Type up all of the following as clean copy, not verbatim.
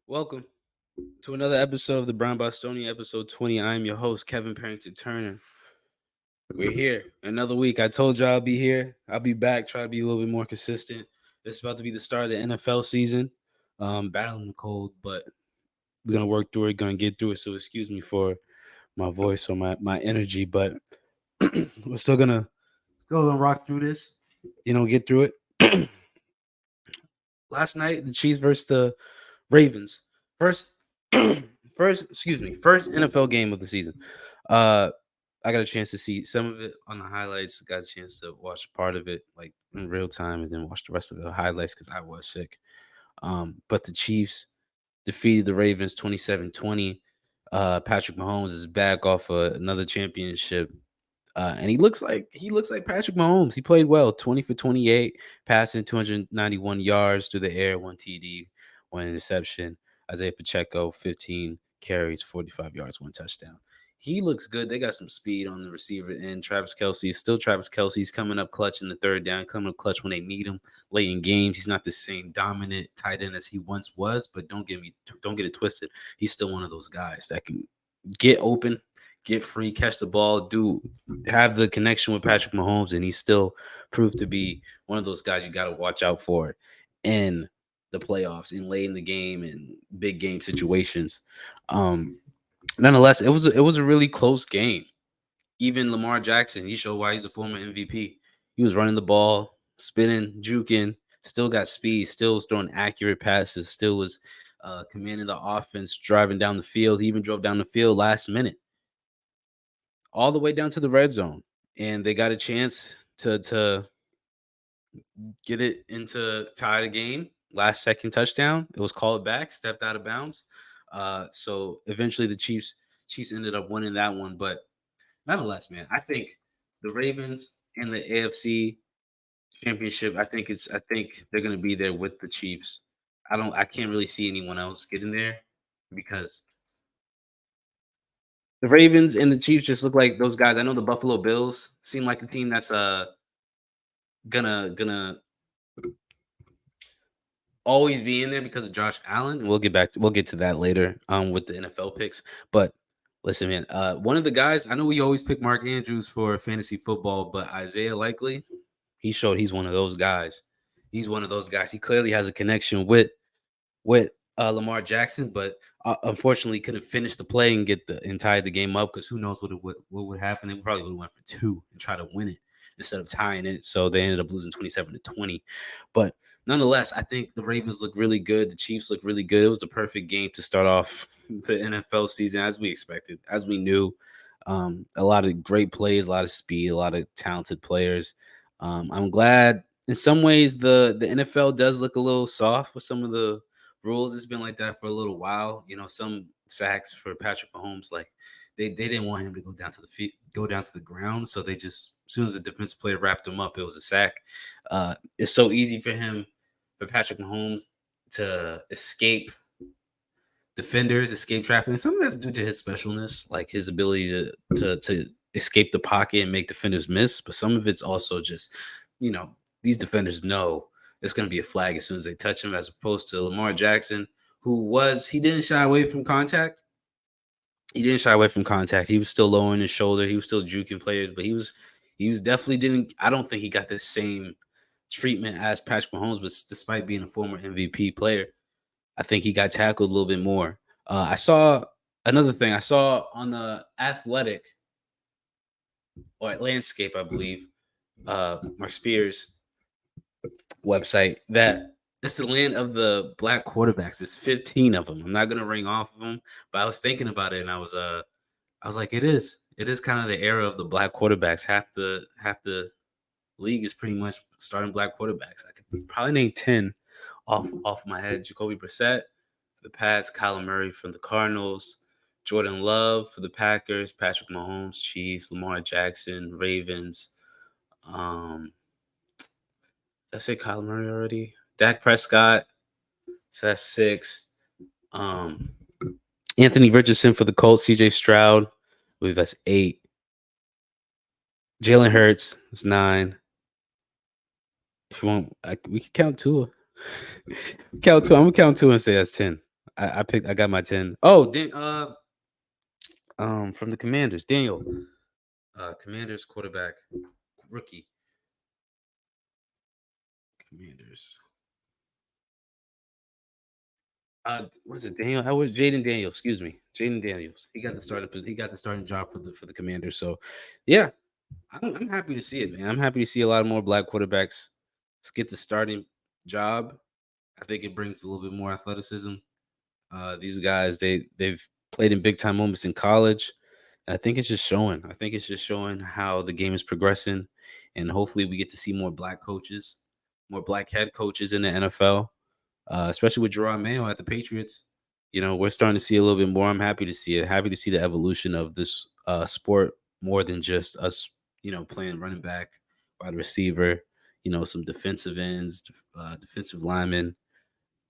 Welcome to another episode of the Brown Bostonian, episode 20. I'm your host, Kevin Parrington Turner. We're here another week. I told you I'll be here. I'll be back, try to be a little bit more consistent. It's about to be the start of the NFL season. Battling the cold, but we're gonna work through it, gonna get through it. So excuse me for my voice or my energy, but we're still gonna rock through this, get through it. Last night, the Chiefs versus the Ravens. First, first NFL game of the season. Uh, I got a chance to see some of it on the highlights. Got a chance to watch part of it like in real time, and then watch the rest of the highlights because I was sick. But the Chiefs defeated the Ravens 27-20. Patrick Mahomes is back off another championship. And he looks like Patrick Mahomes. He played well, 20 for 28, passing 291 yards through the air, one TD, one interception. Isaiah Pacheco, 15 carries, 45 yards, one touchdown. He looks good. They got some speed on the receiver end. Travis Kelsey is still Travis Kelsey. He's coming up clutch in the third down, coming up clutch when they need him late in games. He's not the same dominant tight end as he once was, but don't get it twisted. He's still one of those guys that can get open, get free, catch the ball, do have the connection with Patrick Mahomes, and he still proved to be one of those guys you got to watch out for in the playoffs and late in the game and big game situations. Um, Nonetheless, it was a really close game. Even Lamar Jackson, he showed why he's a former MVP. He was running the ball, spinning, juking, still got speed, still was throwing accurate passes, still was commanding the offense, driving down the field. He even drove down the field last minute, all the way down to the red zone, and they got a chance to get it into tie the game. Last second touchdown. It was called back, stepped out of bounds. So eventually the Chiefs ended up winning that one. But nonetheless, man, I think the Ravens and the AFC championship, I think they're gonna be there with the Chiefs. I can't really see anyone else getting there because the Ravens and the Chiefs just look like those guys. I know the Buffalo Bills seem like a team that's gonna always be in there because of Josh Allen. We'll get to that later with the NFL picks. But listen, man, one of the guys I know we always pick Mark Andrews for fantasy football, but Isaiah Likely, he showed he's one of those guys. He's one of those guys. He clearly has a connection with Lamar Jackson, but unfortunately couldn't finish the play and get the and tie the game up because who knows what would happen. They probably would have went for two and try to win it instead of tying it. So they ended up losing 27-20. But nonetheless, I think the Ravens look really good. The Chiefs look really good. It was the perfect game to start off the NFL season as we expected, as we knew. A lot of great plays, a lot of speed, a lot of talented players. I'm glad in some ways the NFL does look a little soft with some of the rules. It's been like that for a little while. Some sacks for Patrick Mahomes, like they didn't want him to go down to the ground. So they just as soon as the defensive player wrapped him up, it was a sack. It's so easy for Patrick Mahomes to escape defenders, escape traffic. And some of that's due to his specialness, like his ability to escape the pocket and make defenders miss. But some of it's also just, you know, these defenders know it's going to be a flag as soon as they touch him, as opposed to Lamar Jackson, he didn't shy away from contact. He didn't shy away from contact. He was still lowering his shoulder. He was still juking players, but he was definitely didn't. I don't think he got the same treatment as Patrick Mahomes, but despite being a former MVP player, I think he got tackled a little bit more. I saw another thing. I saw on the Athletic or Landscape, I believe, Mark Spears website that it's the land of the black quarterbacks. It's 15 of them. I'm not gonna ring off of them, but I was thinking about it and I was like, it is. It is kind of the era of the black quarterbacks. Half the league is pretty much starting black quarterbacks. I could probably name 10 off my head. Jacoby Brissett for the Pats, Kyler Murray from the Cardinals, Jordan Love for the Packers, Patrick Mahomes, Chiefs, Lamar Jackson, Ravens. Did I say Kyler Murray already? Dak Prescott. So that's 6. Um, Anthony Richardson for the Colts, CJ Stroud. I believe that's 8. Jalen Hurts is 9. If you want, we can count Tua. Count two. I'm gonna count two and say that's 10. I got my 10. Oh, from the Commanders, Daniel. Commanders quarterback, rookie. Commanders. What is it? Daniel? How was Jaden Daniels? Excuse me, Jaden Daniels. He got the starting. He got the starting job for the Commanders. So, yeah, I'm happy to see it, man. I'm happy to see a lot more black quarterbacks get the starting job. I think it brings a little bit more athleticism. These guys, they've played in big time moments in college. And I think it's just showing. I think it's just showing how the game is progressing, and hopefully we get to see more black coaches, more black head coaches in the NFL, especially with Jerome Mayo at the Patriots. We're starting to see a little bit more. I'm happy to see it. Happy to see the evolution of this sport more than just us, playing running back, wide receiver, some defensive ends, defensive linemen.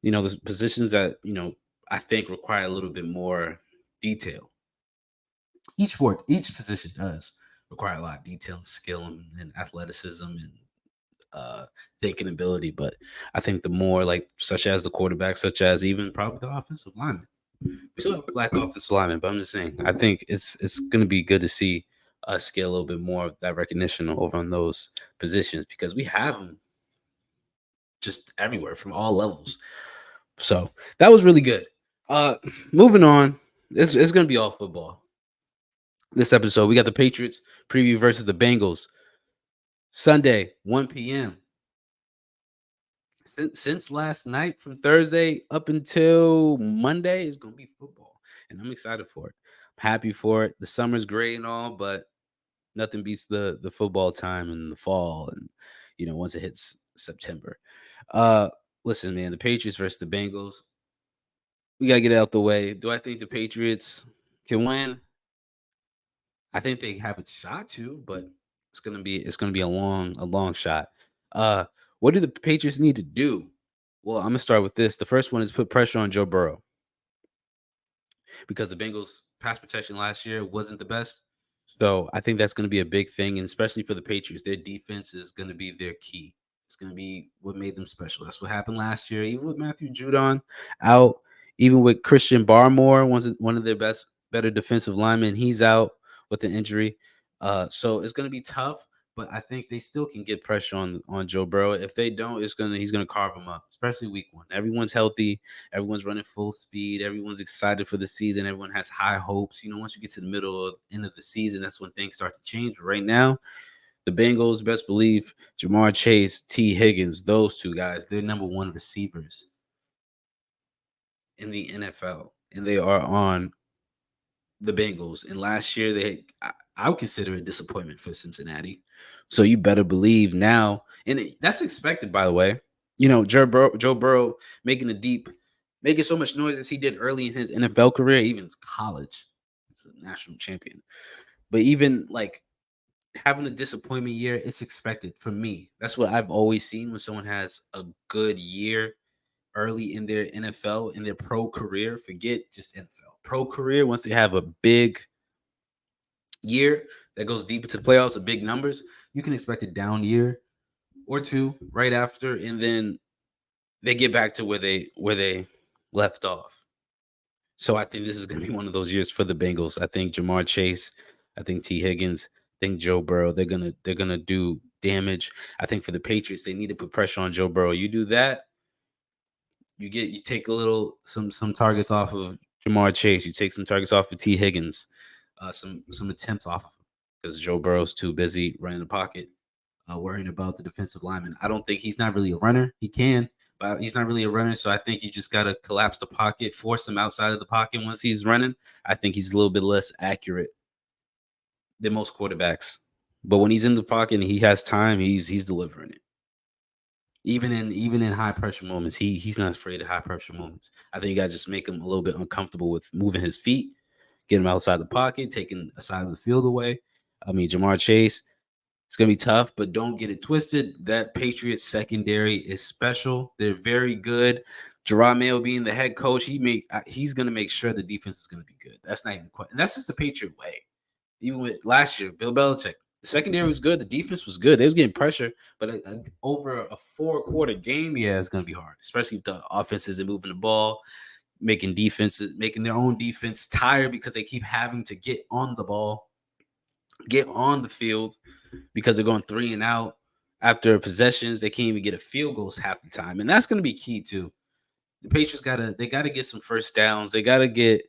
The positions that I think require a little bit more detail. Each position does require a lot of detail and skill and athleticism and thinking ability. But I think the more like such as the quarterback, such as even probably the offensive lineman. We still have black offensive lineman, but I'm just saying I think it's gonna be good to see us get a little bit more of that recognition over on those positions because we have them just everywhere from all levels. So that was really good. Uh Moving on. It's gonna be all football. This episode, we got the Patriots preview versus the Bengals. Sunday, 1 p.m. Since last night, from Thursday up until Monday, is gonna be football, and I'm excited for it. I'm happy for it. The summer's great and all, but nothing beats the football time in the fall, and once it hits September. Uh, Listen, man, the Patriots versus the Bengals. We gotta get it out the way. Do I think the Patriots can win? I think they have a shot to, but it's gonna be a long shot. Uh, what do the Patriots need to do? Well, I'm gonna start with this. The first one is put pressure on Joe Burrow because the Bengals pass protection last year wasn't the best. So I think that's going to be a big thing, and especially for the Patriots, their defense is going to be their key. It's going to be what made them special. That's what happened last year, even with Matthew Judon out, even with Christian Barmore, one of their better defensive linemen. He's out with an injury, so it's going to be tough. But I think they still can get pressure on Joe Burrow. If they don't, he's gonna carve them up, especially week one. Everyone's healthy, everyone's running full speed, everyone's excited for the season, everyone has high hopes. Once you get to the middle of end of the season, that's when things start to change. But right now, the Bengals, best believe Jamar Chase, T. Higgins, those two guys, they're number one receivers in the NFL, and they are on the Bengals. And last year, I would consider it a disappointment for Cincinnati. So you better believe now, and that's expected, by the way. Joe Burrow making so much noise as he did early in his NFL career, even his college. He's a national champion. But even like having a disappointment year, it's expected for me. That's what I've always seen when someone has a good year early in their NFL, in their pro career. Forget just NFL. Pro career, once they have a big year that goes deep into the playoffs with big numbers, you can expect a down year or two right after, and then they get back to where they left off. So I think this is going to be one of those years for the Bengals. I think Jamar Chase, I think T. Higgins, I think Joe Burrow. They're gonna do damage. I think for the Patriots, they need to put pressure on Joe Burrow. You do that, you take a little some targets off of Jamar Chase. You take some targets off of T. Higgins, some attempts off of him because Joe Burrow's too busy running the pocket, worrying about the defensive lineman. I don't think he's not really a runner. He can, but he's not really a runner. So I think you just gotta collapse the pocket, force him outside of the pocket once he's running. I think he's a little bit less accurate than most quarterbacks. But when he's in the pocket and he has time, he's delivering it. Even in high pressure moments, he's not afraid of high pressure moments. I think you gotta just make him a little bit uncomfortable with moving his feet, get him outside the pocket, taking a side of the field away. I mean, Jamar Chase, it's gonna be tough, but don't get it twisted. That Patriots secondary is special. They're very good. Jerome Mayo being the head coach, he's gonna make sure the defense is gonna be good. That's not even quite, and that's just the Patriot way. Even with last year, Bill Belichick, The secondary was good. The defense was good. They was getting pressure, but over a 4-quarter game, yeah, it's gonna be hard, especially if the offense isn't moving the ball, making their own defense tired because they keep having to get on the ball, get on the field because they're going 3 and out after possessions. They can't even get a field goals half the time, and that's gonna be key too. The Patriots gotta get some first downs. They gotta get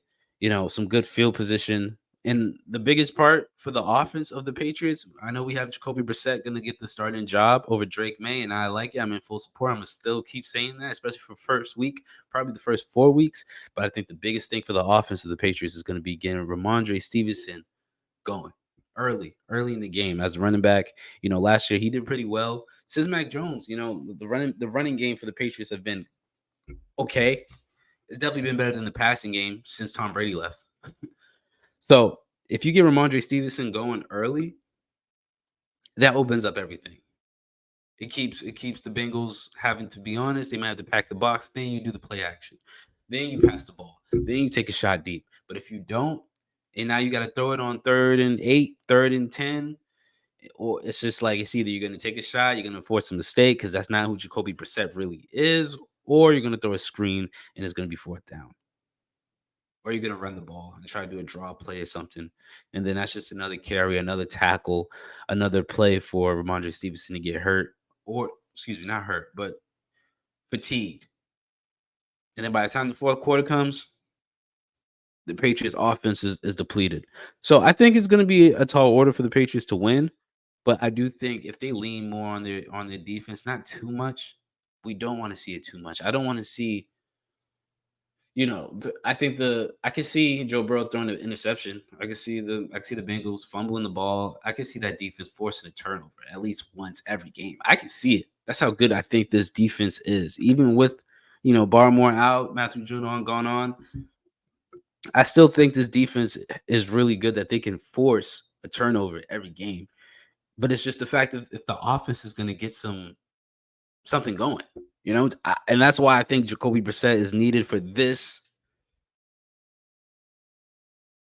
some good field position. And the biggest part for the offense of the Patriots, I know we have Jacoby Brissett gonna get the starting job over Drake May, and I like it. I'm in full support. I'm gonna still keep saying that, especially for first week, probably the first 4 weeks. But I think the biggest thing for the offense of the Patriots is gonna be getting Ramondre Stevenson going early in the game as a running back. Last year he did pretty well. Since Mac Jones, the running game for the Patriots have been okay. It's definitely been better than the passing game since Tom Brady left. So if you get Ramondre Stevenson going early, that opens up everything. It keeps the Bengals having to be honest. They might have to pack the box. Then you do the play action. Then you pass the ball. Then you take a shot deep. But if you don't, and now you got to throw it on 3rd and 8, 3rd and 10, or it's just like it's either you're going to take a shot, you're going to force a mistake because that's not who Jacoby Brissett really is, or you're going to throw a screen and it's going to be 4th down. Or you're gonna run the ball and try to do a draw play or something, and then that's just another carry, another tackle, another play for Ramondre Stevenson to get hurt, or excuse me, not hurt, but fatigued. And then by the time the 4th quarter comes, the Patriots' offense is depleted. So I think it's gonna be a tall order for the Patriots to win, but I do think if they lean more on their defense, not too much, we don't want to see it too much. I don't want to see I can see Joe Burrow throwing an interception. I can see the Bengals fumbling the ball. I can see that defense forcing a turnover at least once every game. I can see it. That's how good I think this defense is. Even with Barmore out, Matthew Judon gone on, I still think this defense is really good that they can force a turnover every game. But it's just the fact of if the offense is going to get something going, and that's why I think Jacoby Brissett is needed for this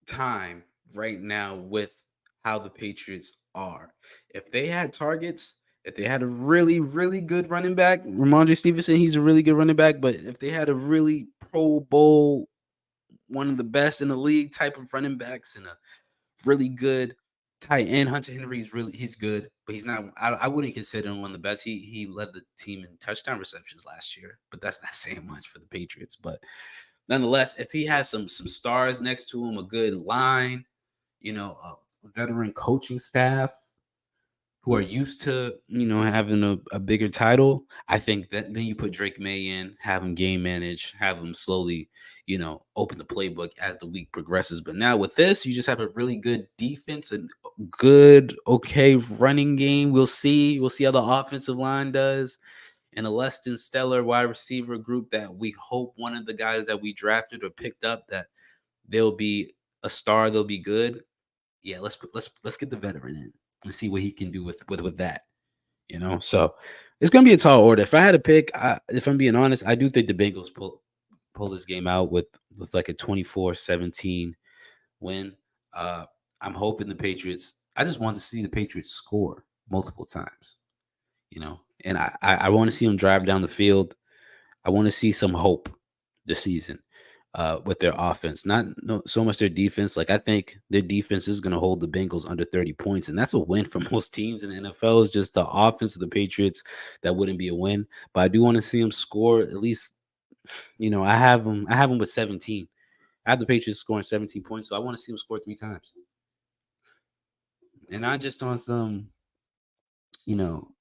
time right now with how the Patriots are. If they had targets, if they had a really, really good running back, Ramondre Stevenson, he's a really good running back. But if they had a really Pro Bowl, one of the best in the league type of running backs and a really good tight end, Hunter Henry's he's good, but he's not. I wouldn't consider him one of the best. He led the team in touchdown receptions last year, but that's not saying much for the Patriots. But nonetheless, if he has some stars next to him, a good line, a veteran coaching staff who are used to, having a bigger title, I think that then you put Drake May in, have him game manage, have him slowly, open the playbook as the week progresses. But now with this, you just have a really good defense and good, okay running game. We'll see. We'll see how the offensive line does. And a less than stellar wide receiver group that we hope one of the guys that we drafted or picked up that they'll be a star, they'll be good. Yeah, let's get the veteran in and see what he can do with that. So it's gonna be a tall order. If I had to pick, if I'm being honest, I do think the Bengals pull this game out with like a 24-17 win. Uh, I'm hoping the Patriots. I just want to see the Patriots score multiple times. And I want to see them drive down the field. I want to see some hope this season with their offense, not no, so much their defense. Like I think their defense is going to hold the Bengals under 30 points, and that's a win for most teams in the NFL. It's just the offense of the Patriots that wouldn't be a win, but I do want to see them score at least. I have them. I have them with 17. I have the Patriots scoring 17 points, so I want to see them score 3 times, and not just on some, you know,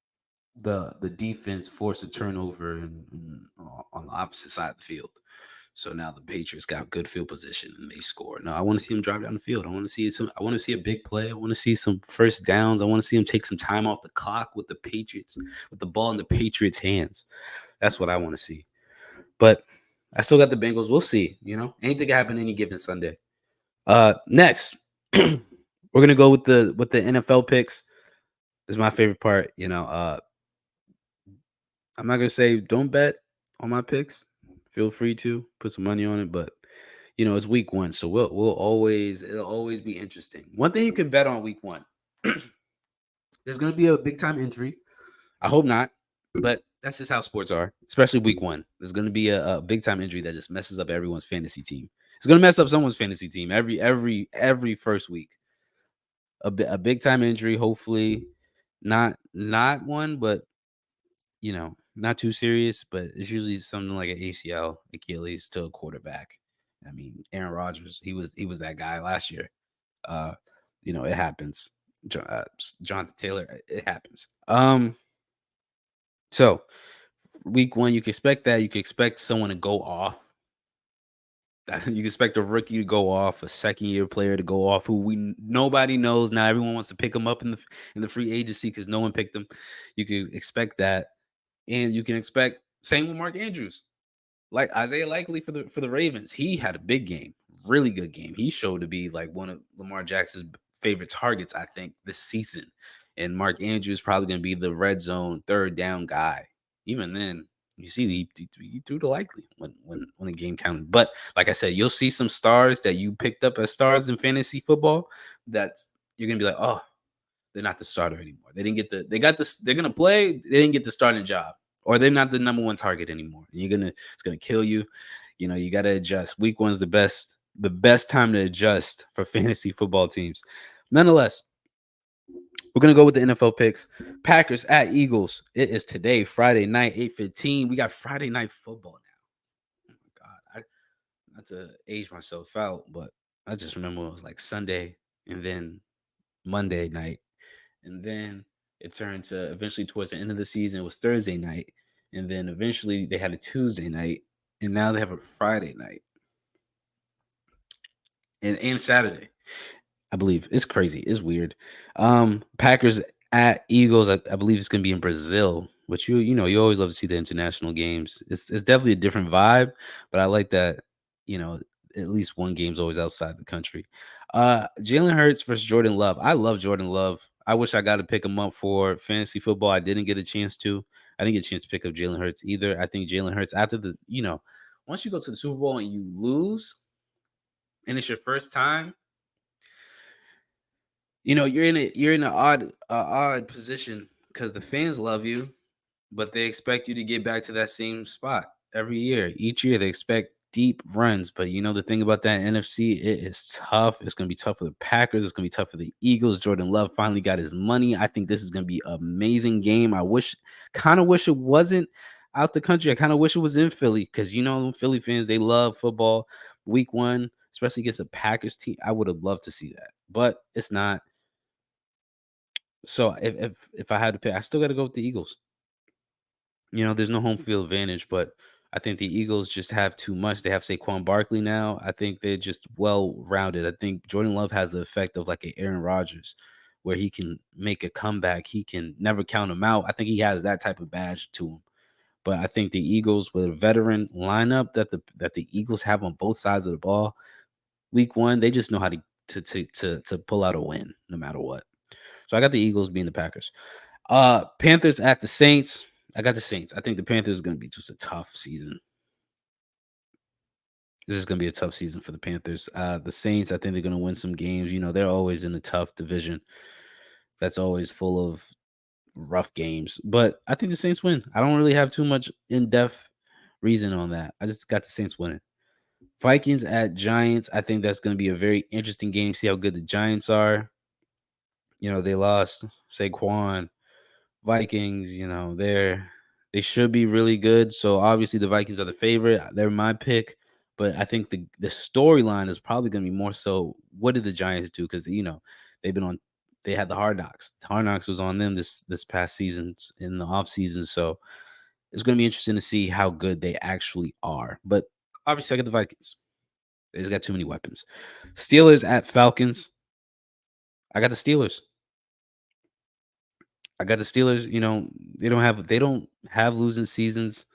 the defense forced a turnover on the opposite side of the field. So now the Patriots got good field position and they score. No, I want to see them drive down the field. I want to see a big play. I want to see some first downs. I want to see them take some time off the clock with the Patriots, with the ball in the Patriots' hands. That's what I want to see. But I still got the Bengals. We'll see. Anything can happen any given Sunday. Next, we're gonna go with the NFL picks. This is my favorite part. I'm not gonna say don't bet on my picks. Feel free to put some money on it, but it's week one, so it'll always be interesting. One thing you can bet on week one, There's going to be a big time injury. I hope not, but that's just how sports are, especially week one. There's going to be a big time injury that just messes up everyone's fantasy team. It's going to mess up someone's fantasy team every first week. A big time injury, hopefully not one, but not too serious. But it's usually something like an ACL, Achilles to a quarterback. I mean, Aaron Rodgers, he was that guy last year. Uh, it happens. Jonathan Taylor, it happens. So week one, you can expect that. You can expect someone to go off. You can expect a rookie to go off, a second year player to go off, who nobody knows now. Everyone wants to pick him up in the free agency because no one picked him. You can expect that, and you can expect same with Mark Andrews. Like Isaiah Likely for the Ravens, he had a big game, really good game. He showed to be like one of Lamar Jackson's favorite targets, I think, this season. And Mark Andrews is probably going to be the red zone third down guy. Even then, you see he threw to Likely when the game counted. But like I said, you'll see some stars that you picked up as stars in fantasy football. That's you're gonna be like, oh, they're not the starter anymore. They're gonna play. They didn't get the starting job, or they're not the number one target anymore. And it's gonna kill you. You got to adjust. Week one's the best time to adjust for fantasy football teams. Nonetheless, we're gonna go with the NFL picks. Packers at Eagles. It is today, Friday night, 8:15. We got Friday night football now. Oh my God, not to age myself out, but I just remember it was like Sunday and then Monday night. And then it turned to eventually towards the end of the season, it was Thursday night. And then eventually they had a Tuesday night. And now they have a Friday night and Saturday. I believe it's crazy. It's weird. Packers at Eagles. I believe it's gonna be in Brazil, which you always love to see the international games. It's definitely a different vibe, but I like that. You know, at least one game's always outside the country. Jalen Hurts versus Jordan Love. I love Jordan Love. I wish I got to pick him up for fantasy football. I didn't get a chance to. I didn't get a chance to pick up Jalen Hurts either. I think Jalen Hurts after once you go to the Super Bowl and you lose, and it's your first time, you're in an odd position because the fans love you, but they expect you to get back to that same spot every year. Each year they expect deep runs, but the thing about that NFC, it is tough. It's gonna be tough for the Packers. It's gonna be tough for the Eagles. Jordan Love finally got his money. I think this is gonna be an amazing game. Kind of wish it wasn't out the country. I kind of wish it was in Philly because Philly fans, they love football. Week one, especially against the Packers team, I would have loved to see that, but it's not. So if I had to pick, I still got to go with the Eagles. There's no home field advantage, but I think the Eagles just have too much. They have Saquon Barkley now. I think they're just well rounded. I think Jordan Love has the effect of like a Aaron Rodgers, where he can make a comeback. He can never count him out. I think he has that type of badge to him. But I think the Eagles, with a veteran lineup that the Eagles have on both sides of the ball, week one, they just know how to pull out a win no matter what. So I got the Eagles being the Packers. Panthers at the Saints. I got the Saints. I think the Panthers is going to be just a tough season. This is going to be a tough season for the Panthers. The Saints, I think they're going to win some games. They're always in a tough division that's always full of rough games. But I think the Saints win. I don't really have too much in-depth reason on that. I just got the Saints winning. Vikings at Giants. I think that's going to be a very interesting game. See how good the Giants are. They lost Saquon. Vikings, they should be really good. So obviously the Vikings are the favorite. They're my pick, but I think the storyline is probably going to be more so what did the Giants do? Because they've been on. They had the Hard Knocks. The Hard Knocks was on them this past season in the off season. So it's going to be interesting to see how good they actually are. But obviously, I got the Vikings. They just got too many weapons. Steelers at Falcons. I got the Steelers. I got the Steelers. They don't have losing seasons.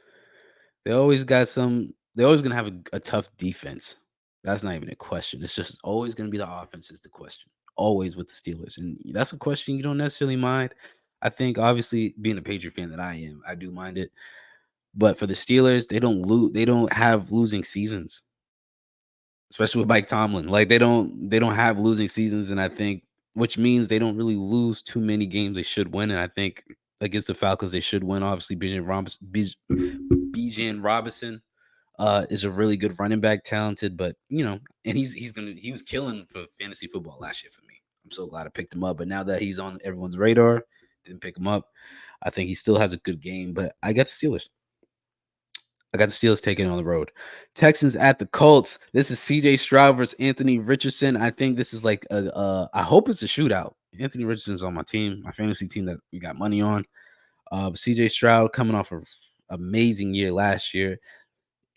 They're always gonna have a tough defense. That's not even a question. It's just always gonna be the offense is the question. Always with the Steelers. And that's a question you don't necessarily mind. I think obviously being a Patriot fan that I am, I do mind it. But for the Steelers, they don't have losing seasons, especially with Mike Tomlin. Like they don't have losing seasons. And I think which means they don't really lose too many games they should win. And I think against the Falcons, they should win. Obviously, Bijan Robinson is a really good running back, talented, but and he was killing for fantasy football last year for me. I'm so glad I picked him up. But now that he's on everyone's radar, didn't pick him up. I think he still has a good game, but I got the Steelers. I got the Steelers taking it on the road. Texans at the Colts. This is CJ Stroud versus Anthony Richardson. I think this is like I hope it's a shootout. Anthony Richardson's on my team, my fantasy team that we got money on. CJ Stroud coming off an amazing year last year,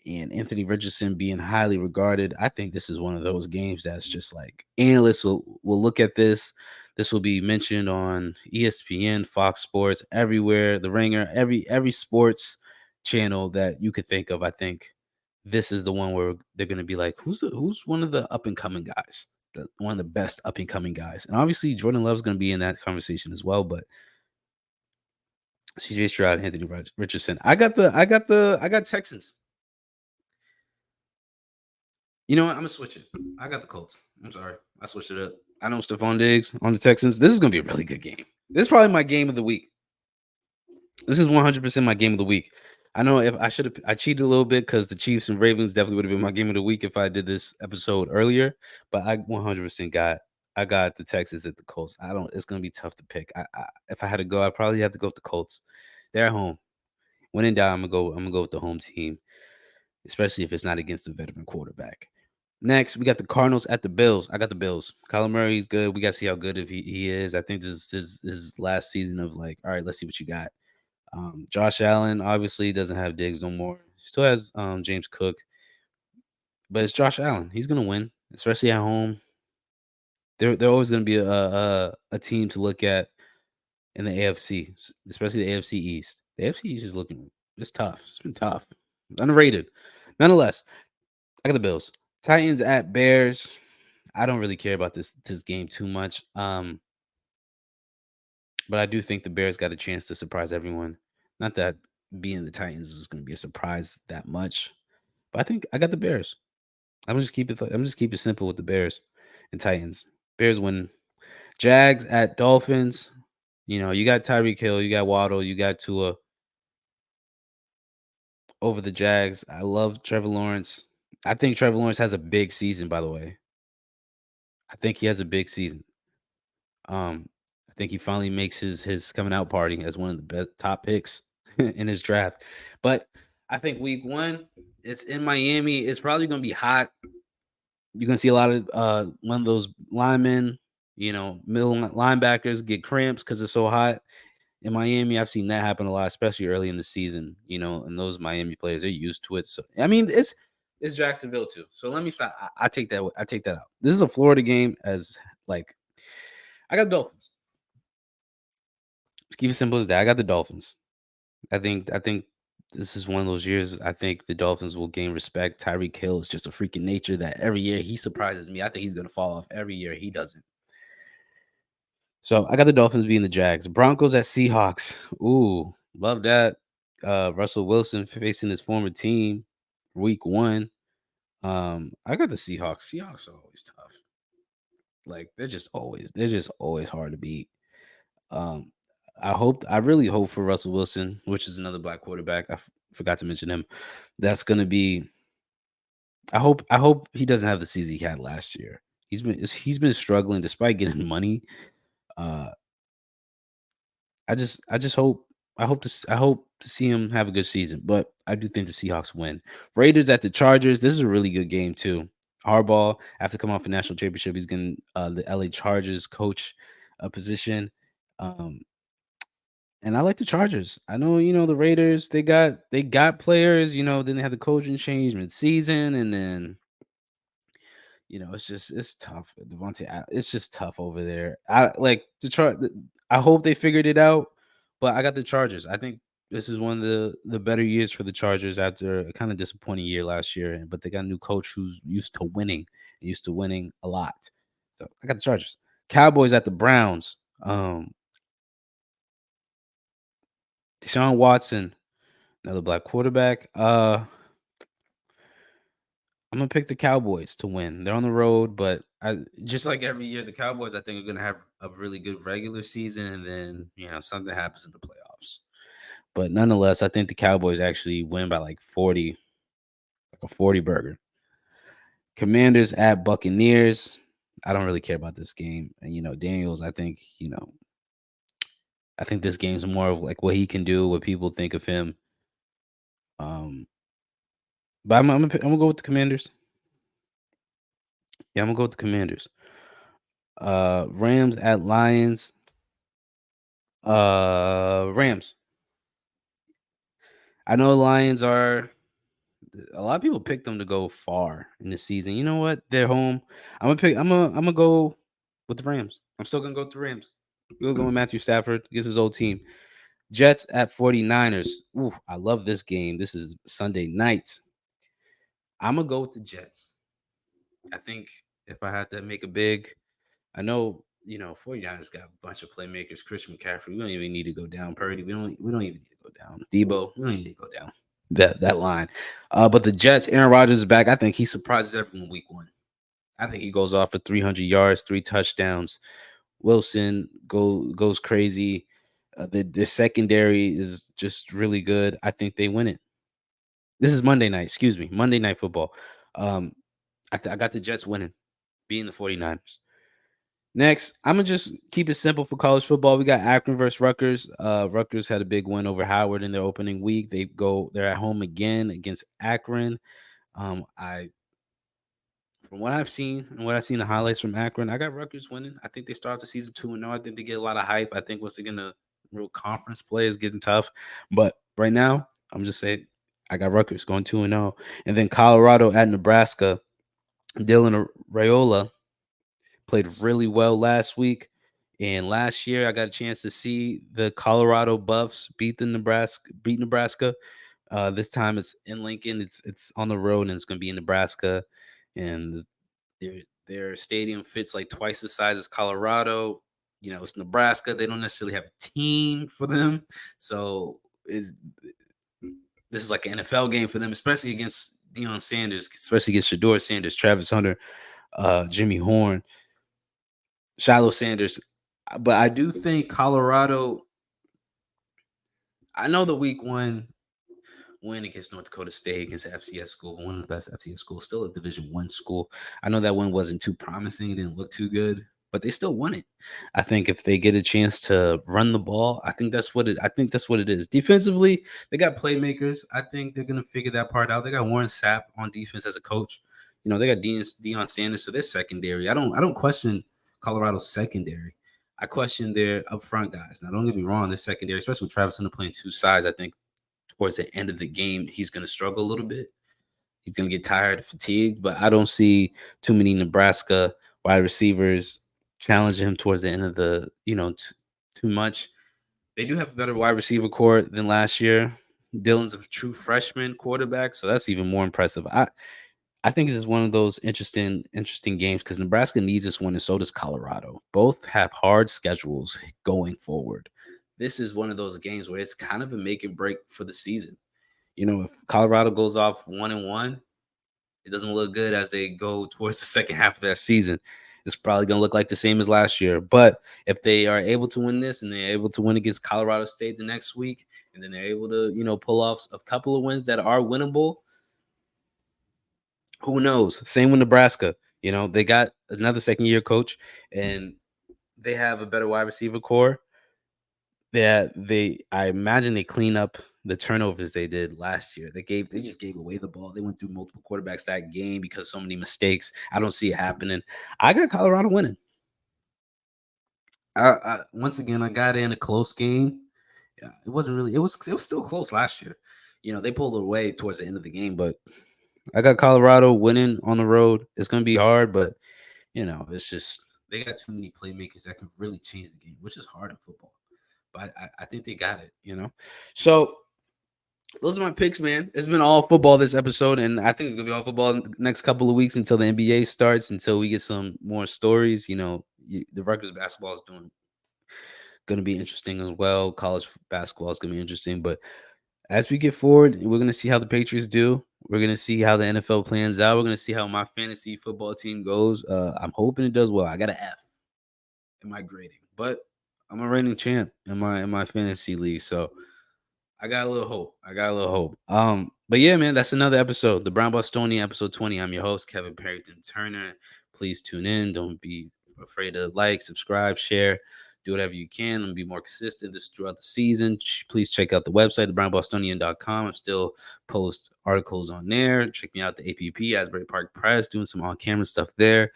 and Anthony Richardson being highly regarded. I think this is one of those games that's just like analysts will look at this. This will be mentioned on ESPN, Fox Sports, everywhere, The Ringer, every sports channel that you could think of. I think this is the one where they're going to be like, who's one of the up and coming guys, one of the best up and coming guys, and obviously Jordan Love's going to be in that conversation as well. But CJ Stroud, Anthony Richardson, I got Texans. You know what? I'm gonna switch it. I got the Colts. I'm sorry, I switched it up. I know Stephon Diggs on the Texans. This is gonna be a really good game. This is probably my game of the week. This is 100% my game of the week. I know if I cheated a little bit because the Chiefs and Ravens definitely would have been my game of the week if I did this episode earlier. But I 100% got the Texans at the Colts. I don't. It's gonna be tough to pick. If I had to go, I probably have to go with the Colts. They're at home. When in doubt, I'm gonna go with the home team, especially if it's not against a veteran quarterback. Next, we got the Cardinals at the Bills. I got the Bills. Kyler Murray's good. We got to see how good if he is. I think this is his last season of like, all right, let's see what you got. Josh Allen obviously doesn't have Diggs no more. Still has James Cook, but it's Josh Allen. He's gonna win, especially at home. They're always gonna be a team to look at in the AFC, especially the AFC East. The AFC East is looking it's tough. It's been tough, underrated. Nonetheless, I got the Bills. Titans at Bears. I don't really care about this game too much. But I do think the Bears got a chance to surprise everyone. Not that being the Titans is going to be a surprise that much, but I think I got the Bears. I'm just keep it simple with the Bears and Titans. Bears win. Jags at Dolphins. You got Tyreek Hill, you got Waddle, you got Tua over the Jags. I love Trevor Lawrence. I think Trevor Lawrence has a big season, by the way. I think he has a big season. I think he finally makes his coming out party as one of the best top picks in his draft. But I think week one, it's in Miami. It's probably gonna be hot. You're gonna see a lot of one of those linemen, middle linebackers get cramps because it's so hot. In Miami, I've seen that happen a lot, especially early in the season, and those Miami players, they're used to it. So I mean, it's Jacksonville too. So let me stop. I take that. I take that out. This is a Florida game as like I got Dolphins. Just keep it simple as that. I got the Dolphins. I think this is one of those years. I think the Dolphins will gain respect. Tyreek Hill is just a freaking nature that every year he surprises me. I think he's gonna fall off every year. He doesn't. So I got the Dolphins being the Jags. Broncos at Seahawks. Ooh, love that. Russell Wilson facing his former team, week one. I got the Seahawks. Seahawks are always tough. Like they're just always hard to beat. Um, I really hope for Russell Wilson, which is another black quarterback. Forgot to mention him. That's gonna be. I hope he doesn't have the season he had last year. He's been struggling despite getting money. Uh, I just hope to see him have a good season. But I do think the Seahawks win. Raiders at the Chargers. This is a really good game too. Harbaugh, after coming off a national championship, he's getting the LA Chargers coach position. Um, And I like the Chargers. I know, the Raiders, they got players, then they had the coaching change mid-season, and then, it's tough. It's just tough over there. I like I hope they figured it out, but I got the Chargers. I think this is one of the better years for the Chargers after a kind of disappointing year last year, but they got a new coach who's used to winning a lot. So I got the Chargers. Cowboys at the Browns. Deshaun Watson, another black quarterback. I'm gonna pick the Cowboys to win. They're on the road, but I just like every year, the Cowboys I think are gonna have a really good regular season, and then something happens in the playoffs. But nonetheless, I think the Cowboys actually win by like 40, like a 40 burger. Commanders at Buccaneers. I don't really care about this game, and Daniels. I think this game's more of like what he can do, what people think of him. Um, but I'm gonna go with the Commanders. Yeah, I'm gonna go with the Commanders. Rams at Lions. Rams. I know Lions are a lot of people pick them to go far in the season. You know what? They're home. I'm gonna go with the Rams. I'm still gonna go with the Rams. We'll go with Matthew Stafford against his old team. Jets at 49ers. Ooh, I love this game. This is Sunday night. I'm gonna go with the Jets. I think if I had to make a big, I know 49ers got a bunch of playmakers. Christian McCaffrey, we don't even need to go down. Purdy, we don't even need to go down. Debo, we don't even need to go down. That line. But the Jets, Aaron Rodgers is back. I think he surprises everyone week 1. I think he goes off for 300 yards, 3 touchdowns. Wilson goes crazy. The secondary is just really good. I think they win it. This is Monday night. Excuse me, Monday Night Football. Um, I got the Jets winning, being the 49ers. Next, I'm gonna just keep it simple for college football. We got Akron versus Rutgers. Rutgers had a big win over Howard in their opening week. They're at home again against Akron. I From what I've seen and what I've seen the highlights from Akron, I got Rutgers winning. I think they start the season 2-0. I think they get a lot of hype. I think once again the real conference play is getting tough. But right now, I'm just saying I got Rutgers going 2-0. And then Colorado at Nebraska. Dylan Raiola played really well last week. And last year, I got a chance to see the Colorado Buffs beat Nebraska. This time it's in Lincoln. It's on the road and it's going to be in Nebraska. And their stadium fits like twice the size as Colorado. It's Nebraska. They don't necessarily have a team for them, so is this is like an NFL game for them, especially against Deion Sanders, especially against Shador Sanders, Travis Hunter, Jimmy Horn, Shiloh Sanders. But I do think Colorado. I know the week 1 win against North Dakota State against FCS school, one of the best FCS schools, still a Division 1 school. I know that win wasn't too promising, it didn't look too good, but they still won it. I think if they get a chance to run the ball, I think that's what it is. Defensively, they got playmakers. I think they're gonna figure that part out. They got Warren Sapp on defense as a coach. They got Deion Sanders, so they're secondary. I don't question Colorado's secondary. I question their upfront guys. Now, don't get me wrong, this secondary, especially with Travis Hunter playing 2 sides, I think towards the end of the game, he's going to struggle a little bit. He's going to get tired, fatigued, but I don't see too many Nebraska wide receivers challenging him towards the end of too much. They do have a better wide receiver core than last year. Dylan's a true freshman quarterback, so that's even more impressive. I think this is one of those interesting games because Nebraska needs this one, and so does Colorado. Both have hard schedules going forward. This is one of those games where it's kind of a make and break for the season. If Colorado goes off 1-1, it doesn't look good as they go towards the second half of their season. It's probably going to look like the same as last year. But if they are able to win this and they're able to win against Colorado State the next week, and then they're able to, pull off a couple of wins that are winnable, who knows? Same with Nebraska. They got another second year coach and they have a better wide receiver core. I imagine they clean up the turnovers they did last year. They just gave away the ball. They went through multiple quarterbacks that game because so many mistakes. I don't see it happening. I got Colorado winning. Once again, I got in a close game. Yeah, it wasn't really. It was still close last year. They pulled it away towards the end of the game, but I got Colorado winning on the road. It's gonna be hard, but it's just they got too many playmakers that can really change the game, which is hard in football. But I think they got it. So those are my picks, man. It's been all football this episode, and I think it's gonna be all football in the next couple of weeks until the NBA starts, until we get some more stories. The Rutgers basketball is gonna be interesting as well. College basketball is gonna be interesting, but as we get forward, we're gonna see how the Patriots do. We're gonna see how the NFL plans out. We're gonna see how my fantasy football team goes. I'm hoping it does well. I got an F in my grading, but I'm a reigning champ in my fantasy league. So I got a little hope. I got a little hope. But yeah, man, that's another episode. The Brown Bostonian, episode 20. I'm your host, Kevin Parrington Turner. Please tune in. Don't be afraid to like, subscribe, share, do whatever you can and be more consistent this throughout the season. Please check out the website, thebrownbostonian.com. I'm still post articles on there. Check me out the APP, Asbury Park Press, doing some on-camera stuff there.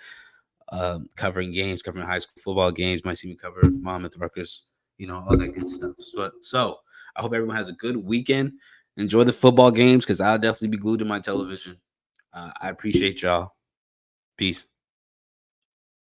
Covering games, covering high school football games. Might see me cover Monmouth, Rutgers, all that good stuff. So I hope everyone has a good weekend. Enjoy the football games because I'll definitely be glued to my television. I appreciate y'all. Peace.